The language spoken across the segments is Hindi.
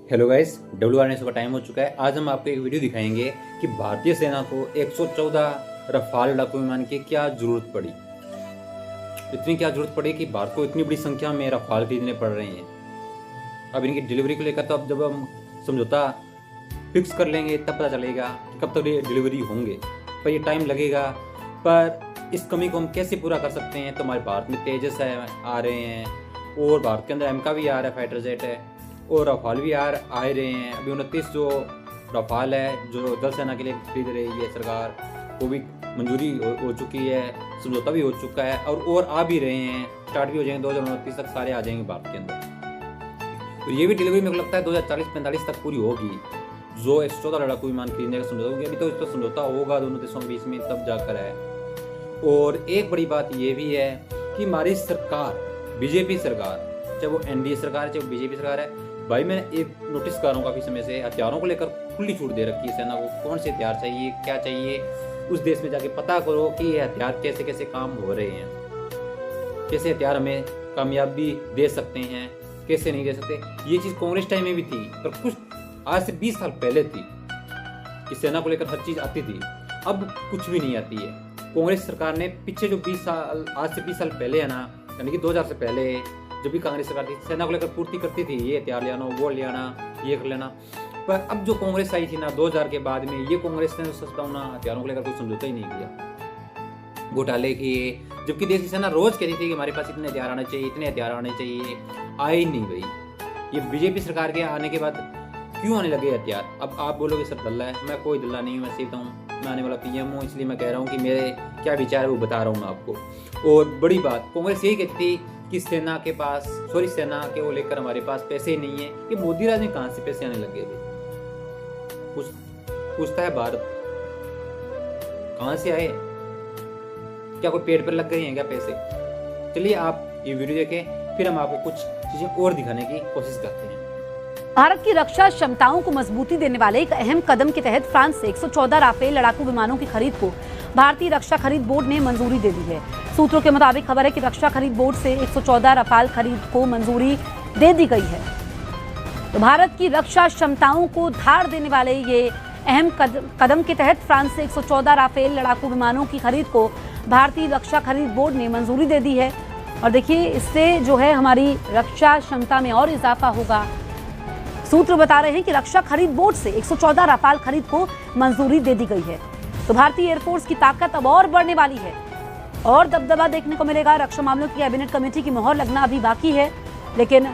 हेलो गाइस, WRNS का टाइम हो चुका है। आज हम आपको एक वीडियो दिखाएंगे कि भारतीय सेना को 114 रफाल लड़ाकू विमान की क्या जरूरत पड़ी। इतनी क्या जरूरत पड़ी कि भारत को इतनी बड़ी संख्या में रफाल खरीदने पड़ रहे हैं। अब इनकी डिलीवरी को लेकर तो अब जब हम समझौता फिक्स कर लेंगे तब पता चलेगा कि कब तक ये डिलीवरी होंगे, पर ये टाइम लगेगा। पर इस कमी को हम कैसे पूरा कर सकते हैं? तो हमारे भारत में तेजस आ रहे हैं और भारत के अंदर एमका भी आ रहा है, फाइटर जेट है और रफाल भी आ रहे हैं। अभी 29 जो रफाल है जो जल सेना के लिए खरीद रही है सरकार, वो भी मंजूरी हो चुकी है, समझौता भी हो चुका है और आ भी रहे हैं, स्टार्ट भी हो जाएंगे। 2029 तक सारे आ जाएंगे भारत के अंदर। तो ये भी डिलीवरी मेरे को लगता है 2040-45 तक पूरी होगी, जो 114 लड़ाकू विमान खरीदने का समझौता होगी। अभी तो इस पर समझौता होगा दोनों देशों के बीच में, तब जाकर है। और एक बड़ी बात ये भी है कि हमारी सरकार, बीजेपी सरकार, चाहे वो एनडीए सरकार है चाहे वो बीजेपी सरकार है, भाई मैं एक नोटिस कर रहा हूँ काफ़ी समय से, हथियारों को लेकर खुली छूट दे रखी है सेना को। कौन से हथियार चाहिए, क्या चाहिए, उस देश में जाके पता करो कि ये हथियार कैसे कैसे काम हो रहे हैं, कैसे हथियार हमें कामयाबी दे सकते हैं, कैसे नहीं दे सकते। ये चीज़ कांग्रेस टाइम में भी थी, पर कुछ आज से 20 साल पहले थी कि सेना को लेकर हर चीज़ आती थी। अब कुछ भी नहीं आती है। कांग्रेस सरकार ने पिछले जो 20 साल, आज से 20 साल पहले है ना, यानी कि 2000 से पहले जब भी कांग्रेस सरकार थी, सेना को लेकर पूर्ति करती थी, ये हथियार ले आना, वो ले आना, ये कर लेना। पर अब जो कांग्रेस आई थी ना 2000 के बाद में, ये कांग्रेस ने सस्ता हथियारों को लेकर कोई समझौता ही नहीं किया। घोटाले किए, जबकि देश की सेना रोज कहती थी कि हमारे पास इतने हथियार आने चाहिए, इतने हथियार आने चाहिए, आए ही नहीं भाई। ये बीजेपी सरकार के आने के बाद क्यों आने लगे हथियार? अब आप बोलोगे सर दल्ला है, मैं कोई दल्ला नहीं हूँ, मैं सीधा हूँ, मैं आने वाला पीएम हूँ, इसलिए मैं कह रहा हूँ कि मेरे क्या विचार है वो बता रहा हूँ मैं आपको। और बड़ी बात, कांग्रेस यही कहती थी कि सेना के वो लेकर हमारे पास पैसे ही नहीं है। ये मोदी राज में कहां से पैसे आने लगे? पूछता है भारत, कहां से आए? क्या कोई पेड़ पर लग गए हैं क्या पैसे? चलिए आप ये वीडियो देखें, फिर हम आपको कुछ चीजें और दिखाने की कोशिश करते हैं। भारत की रक्षा क्षमताओं को मजबूती देने वाले एक अहम कदम के तहत फ्रांस से 114 राफेल लड़ाकू विमानों की खरीद को भारतीय रक्षा खरीद बोर्ड ने मंजूरी दे दी है। सूत्रों के मुताबिक खबर है कि रक्षा खरीद बोर्ड से 114 रफाल खरीद को मंजूरी दे दी गई है। तो भारत की रक्षा क्षमताओं को धार देने वाले ये अहम कदम के तहत फ्रांस से 114 राफेल लड़ाकू विमानों की खरीद को भारतीय रक्षा खरीद बोर्ड ने मंजूरी दे दी है। और देखिए, इससे जो है हमारी रक्षा क्षमता में और इजाफा होगा। सूत्र बता रहे हैं कि रक्षा खरीद बोर्ड से 114 रफाल खरीद को मंजूरी दे दी गई है। तो भारतीय एयरफोर्स की ताकत अब और बढ़ने वाली है और दबदबा देखने को मिलेगा। रक्षा मामलों की कैबिनेट कमेटी की मोहर लगना अभी बाकी है, लेकिन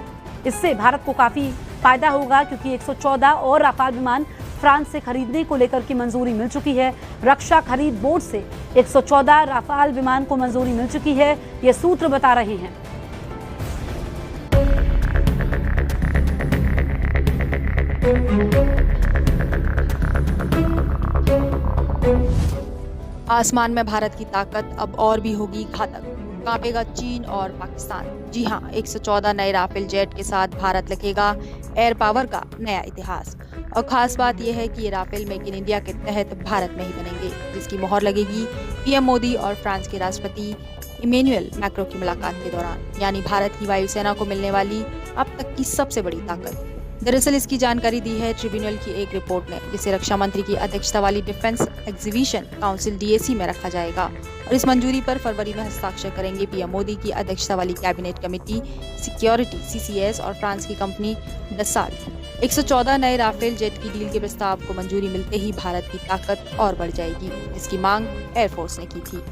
इससे भारत को काफी फायदा होगा, क्योंकि 114 और रफाल विमान फ्रांस से खरीदने को लेकर की मंजूरी मिल चुकी है। रक्षा खरीद बोर्ड से 114 रफाल विमान को मंजूरी मिल चुकी है, ये सूत्र बता रहे हैं। आसमान में भारत की ताकत अब और भी होगी घातक, कांपेगा चीन और पाकिस्तान। जी हाँ, 114 नए राफेल जेट के साथ भारत लिखेगा एयर पावर का नया इतिहास। और खास बात यह है कि ये राफेल मेक इन इंडिया के तहत भारत में ही बनेंगे, जिसकी मोहर लगेगी पीएम मोदी और फ्रांस के राष्ट्रपति इमैनुअल मैक्रों की मुलाकात के दौरान। यानी भारत की वायुसेना को मिलने वाली अब तक की सबसे बड़ी ताकत। दरअसल इसकी जानकारी दी है ट्रिब्यूनल की एक रिपोर्ट ने, जिसे रक्षा मंत्री की अध्यक्षता वाली डिफेंस एग्जीबिशन काउंसिल DAC में रखा जाएगा। और इस मंजूरी पर फरवरी में हस्ताक्षर करेंगे पीएम मोदी की अध्यक्षता वाली कैबिनेट कमेटी, सिक्योरिटी CCS और फ्रांस की कंपनी डसाल्ट। 114 नए राफेल जेट की डील के प्रस्ताव को मंजूरी मिलते ही भारत की ताकत और बढ़ जाएगी, जिसकी मांग एयरफोर्स ने की थी।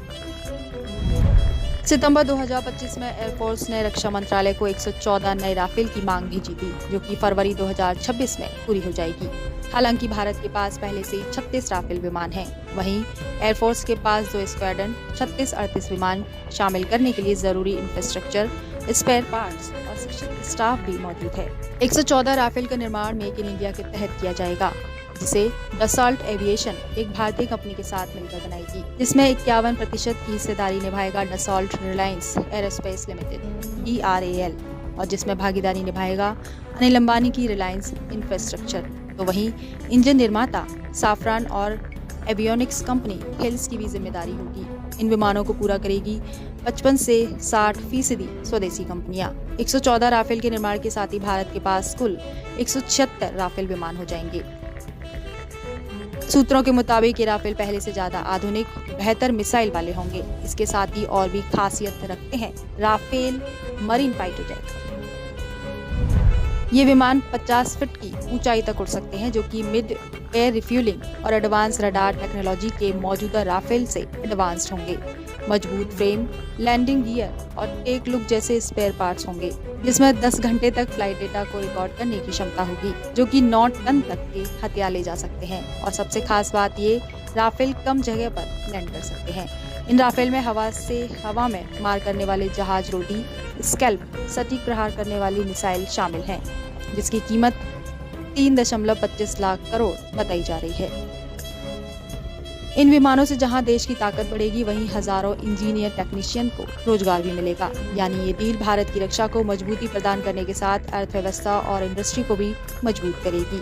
सितंबर 2025 में एयरफोर्स ने रक्षा मंत्रालय को 114 नए राफेल की मांग भेजी थी, जो कि फरवरी 2026 में पूरी हो जाएगी। हालांकि भारत के पास पहले से 36 राफेल विमान हैं। वहीं एयरफोर्स के पास 2 स्क्वाड्रन 36-38 विमान शामिल करने के लिए जरूरी इंफ्रास्ट्रक्चर, स्पेयर पार्ट्स और शिक्षित स्टाफ भी मौजूद है। 114 राफेल का निर्माण मेक इन इंडिया के तहत किया जाएगा, जिसे डसाल्ट एविएशन एक भारतीय कंपनी के साथ मिलकर बनाएगी, जिसमें 51% की हिस्सेदारी निभाएगा Dassault Reliance aerospace limited DRAL, और जिसमें भागीदारी निभाएगा अनिल अंबानी की रिलायंस इंफ्रास्ट्रक्चर। तो वहीं इंजन निर्माता साफरान और एवियोनिक्स कंपनी हेल्स की भी जिम्मेदारी होगी। इन विमानों को पूरा करेगी 55 से 60% स्वदेशी कंपनियां। 114 राफेल के निर्माण के साथ ही भारत के पास कुल 176 राफेल विमान हो जाएंगे। सूत्रों के मुताबिक ये राफेल पहले से ज्यादा आधुनिक, बेहतर मिसाइल वाले होंगे। इसके साथ ही और भी खासियत रखते हैं राफेल मरीन फाइटर जेट। ये विमान 50 फीट की ऊंचाई तक उड़ सकते हैं, जो कि मिड एयर रिफ्यूलिंग और एडवांस रडार टेक्नोलॉजी के मौजूदा राफेल से एडवांस्ड होंगे। मजबूत फ्रेम, लैंडिंग गियर और टेक लुक जैसे स्पेयर पार्ट्स होंगे, जिसमें 10 घंटे तक फ्लाइट डेटा को रिकॉर्ड करने की क्षमता होगी, जो कि 9 टन तक के हथियार ले जा सकते हैं। और सबसे खास बात ये, राफेल कम जगह पर लैंड कर सकते हैं। इन राफेल में हवा से हवा में मार करने वाले जहाज रोटी, स्कैल्प, सटीक प्रहार करने वाली मिसाइल शामिल हैं, जिसकी कीमत 3.25 लाख करोड़ बताई जा रही है। इन विमानों से जहां देश की ताकत बढ़ेगी, वहीं हजारों इंजीनियर टेक्नीशियन को रोजगार भी मिलेगा। यानी ये डील भारत की रक्षा को मजबूती प्रदान करने के साथ अर्थव्यवस्था और इंडस्ट्री को भी मजबूत करेगी।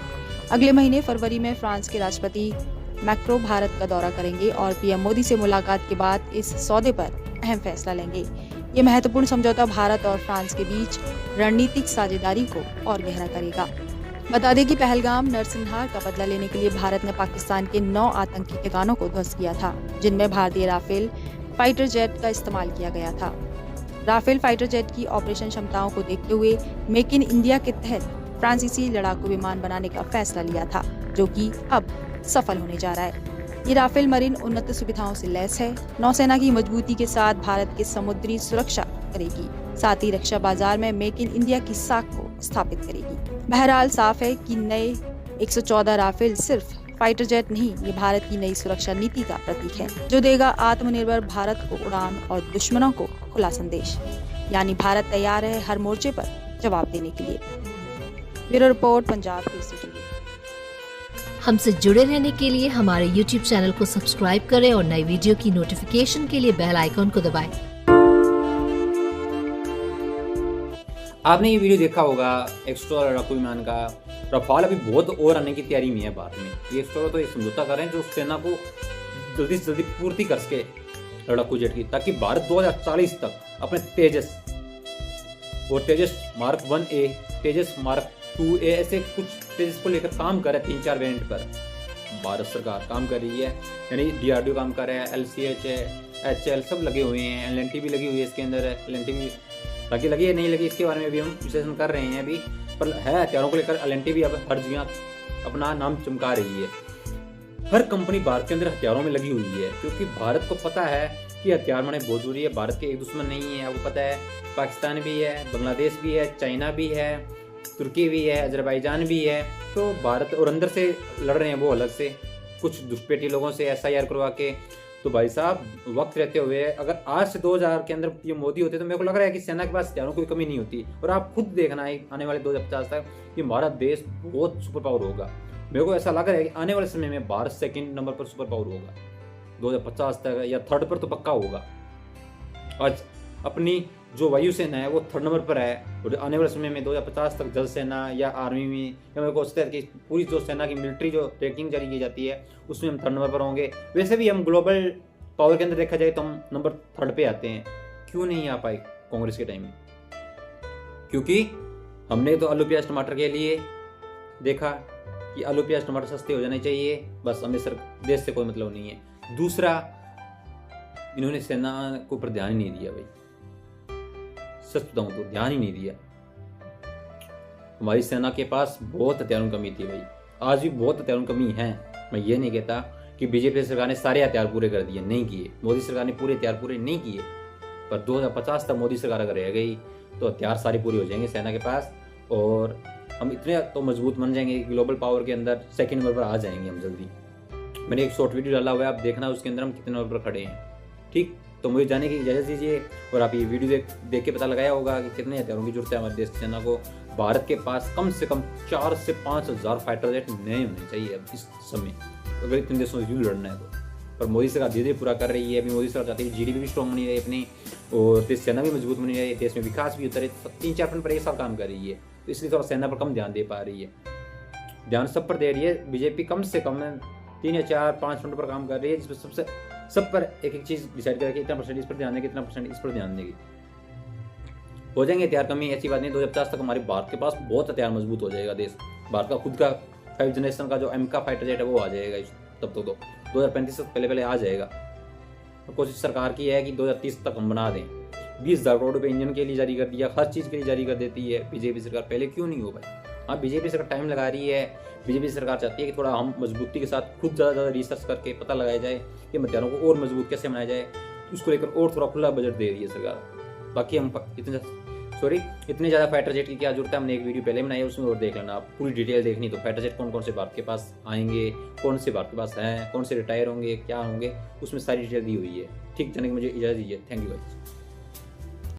अगले महीने फरवरी में फ्रांस के राष्ट्रपति मैक्रो भारत का दौरा करेंगे और पीएम मोदी से मुलाकात के बाद इस सौदे पर अहम फैसला लेंगे। ये महत्वपूर्ण समझौता भारत और फ्रांस के बीच रणनीतिक साझेदारी को और गहरा करेगा। बता दें कि पहलगाम नरसंहार का बदला लेने के लिए भारत ने पाकिस्तान के 9 आतंकी ठिकानों को ध्वस्त किया था, जिनमें भारतीय राफेल फाइटर जेट का इस्तेमाल किया गया था। राफेल फाइटर जेट की ऑपरेशन क्षमताओं को देखते हुए मेक इन इंडिया के तहत फ्रांसीसी लड़ाकू विमान बनाने का फैसला लिया था, जो कि अब सफल होने जा रहा है। ये राफेल मरीन उन्नत सुविधाओं से लैस है, नौसेना की मजबूती के साथ भारत की समुद्री सुरक्षा करेगी, साथ ही रक्षा बाजार में मेक इन इंडिया की साख को स्थापित करेगी। बहरहाल साफ है कि नए 114 राफेल सिर्फ फाइटर जेट नहीं, ये भारत की नई सुरक्षा नीति का प्रतीक है, जो देगा आत्मनिर्भर भारत को उड़ान और दुश्मनों को खुला संदेश। यानी भारत तैयार है हर मोर्चे पर जवाब देने के लिए। Bureau report, Punjab Kesari TV. हमसे जुड़े रहने के लिए हमारे YouTube चैनल को सब्सक्राइब करें और नई वीडियो की नोटिफिकेशन के लिए बेल आइकॉन को दबाएं। आपने ये वीडियो देखा होगा एक्स्ट्रा लड़ाकू विमान का। रफाल अभी बहुत और आने की तैयारी में है भारत में। ये एक्स्ट्रा तो एक समझौता कर रहे हैं जो सेना को जल्दी से जल्दी पूर्ति कर सके लड़ाकू जेट की, ताकि भारत 2040 तक अपने तेजस और तेजस मार्क 1A, तेजस मार्क 2A ऐसे कुछ तेजस को लेकर काम कर रहे हैं। 3-4 वेरिएंट पर भारत सरकार काम कर रही है, यानी DRDO काम कर रहा है, LCH है, HL सब लगे हुए हैं, LNT भी लगी हुई है इसके अंदर। LNT भी लगी है नहीं लगी इसके बारे में भी हम विश्लेषण कर रहे हैं अभी, पर है हथियारों को लेकर LNT भी अब हर जगह अपना नाम चमका रही है। हर कंपनी भारत के अंदर हथियारों में लगी हुई है, क्योंकि भारत को पता है कि हथियार माने बहुत जरूरी है। भारत के एक दुश्मन नहीं है, आपको पता है। पाकिस्तान भी है, बांग्लादेश भी है, चाइना भी है, तुर्की भी है, अजरबैजान भी है। तो भारत और अंदर से लड़ रहे हैं वो अलग से, कुछ घुसपैठी लोगों से SIR करवा के। तो भाई साहब, वक्त रहते हुए अगर आज से 2000 के अंदर पीएम मोदी होते तो मेरे को लग रहा है कि सेना के पास हथियारों की कमी नहीं होती। और आप खुद देखना है आने वाले 2050 तक कि हमारा देश बहुत सुपर पावर होगा। मेरे को ऐसा लग रहा है कि आने वाले समय में भारत 2nd नंबर पर सुपर पावर होगा 2050 तक, या 3rd पर तो पक्का होगा। आज अपनी जो वायुसेना है वो 3rd नंबर पर है, और आने वाले समय में 2050 तक जल सेना या आर्मी में, या मेरे को लगता है कि पूरी जो सेना की मिलिट्री जो रैंकिंग जारी की जाती है उसमें हम 3rd नंबर पर होंगे। वैसे भी हम ग्लोबल पावर के अंदर देखा जाए तो हम नंबर 3rd पे आते हैं। क्यों नहीं आ पाए कांग्रेस के टाइम में? क्योंकि हमने तो आलू प्याज टमाटर के लिए देखा कि आलू प्याज टमाटर सस्ते हो जाने चाहिए, बस हमें देश से कोई मतलब नहीं है। दूसरा, इन्होंने सेना को पर ध्यान ही नहीं दिया भाई, सच बताऊं तो ध्यान ही नहीं दिया। हमारी सेना के पास बहुत हथियारों की कमी थी भाई, आज भी बहुत हथियारों की कमी है। मैं ये नहीं कहता कि बीजेपी सरकार ने सारे हथियार पूरे कर दिए, नहीं किए। मोदी सरकार ने पूरे हथियार पूरे नहीं किए, पर 2050 तक मोदी सरकार अगर रह गई तो हथियार सारे पूरे हो जाएंगे सेना के पास, और हम इतने तो मजबूत बन जाएंगे कि ग्लोबल पावर के अंदर 2nd नंबर पर आ जाएंगे हम जल्दी। मैंने एक शॉर्ट वीडियो डाला हुआ है, आप देखना उसके अंदर हम कितने नंबर पर खड़े हैं। ठीक, तो मुझे जाने की इजाज़त दीजिए। और आप ये वीडियो देख के पता लगाया होगा कि कितने हथियारों की जरूरत है हमारे देश की सेना को। भारत के पास कम से कम 4 से 5 हज़ार फाइटर जेट नए होने चाहिए अब इस समय, अगर इतने देशों से युद्ध लड़ना है तो। पर मोदी सरकार धीरे धीरे पूरा कर रही है। अभी मोदी सरकार चाहती है GDP भी स्ट्रॉन्ग बनी रही अपनी, और देश सेना भी मजबूत बनी रही है, देश में विकास भी उतरे। 3-4 फ्रंट पर एक साथ काम कर रही है, तो इसलिए थोड़ा सेना पर कम ध्यान दे पा रही है। ध्यान सब पर दे रही है। बीजेपी कम से कम 3 या 4-5 फ्रंट पर काम कर रही है, जिसमें सबसे सब पर एक एक चीज़ डिसाइड करें कि इतना परसेंट इस पर ध्यान देगी, इतना परसेंट इस पर ध्यान देगी। हो जाएंगे हथियार कमी, ऐसी बात नहीं। 2050 तक हमारे भारत के पास बहुत हथियार मजबूत हो जाएगा देश। भारत का खुद का 5 जनरेशन का जो एमका फाइटर जेट है वो आ जाएगा तब तो 2035 तक पहले आ जाएगा। तो कोशिश सरकार की है कि 2030 तक हम बना दें। 20,000 करोड़ रुपये इंजन के लिए जारी कर दिया, हर चीज़ के लिए जारी कर देती है बीजेपी सरकार। पहले क्यों नहीं हो भाई? हाँ, बीजेपी सरकार टाइम लगा रही है। बीजेपी सरकार चाहती है कि थोड़ा हम मजबूती के साथ खुद ज़्यादा रिसर्च करके पता लगाया जाए कि हथियारों को और मजबूत कैसे बनाया जाए, उसको लेकर और थोड़ा खुला बजट दे रही है सरकार। बाकी हम इतने ज़्यादा फाइटर जेट की क्या जरूरत है, हमने एक वीडियो पहले बनाई है, उसमें और देख लेना आप। पूरी डिटेल देखनी तो फाइटर जेट कौन कौन से भारत के पास आएंगे, कौन से भारत के पास हैं, कौन से रिटायर होंगे, क्या होंगे, उसमें सारी डिटेल दी हुई है। ठीक, जाने की मुझे इजाज़त दीजिए। Thank you guys.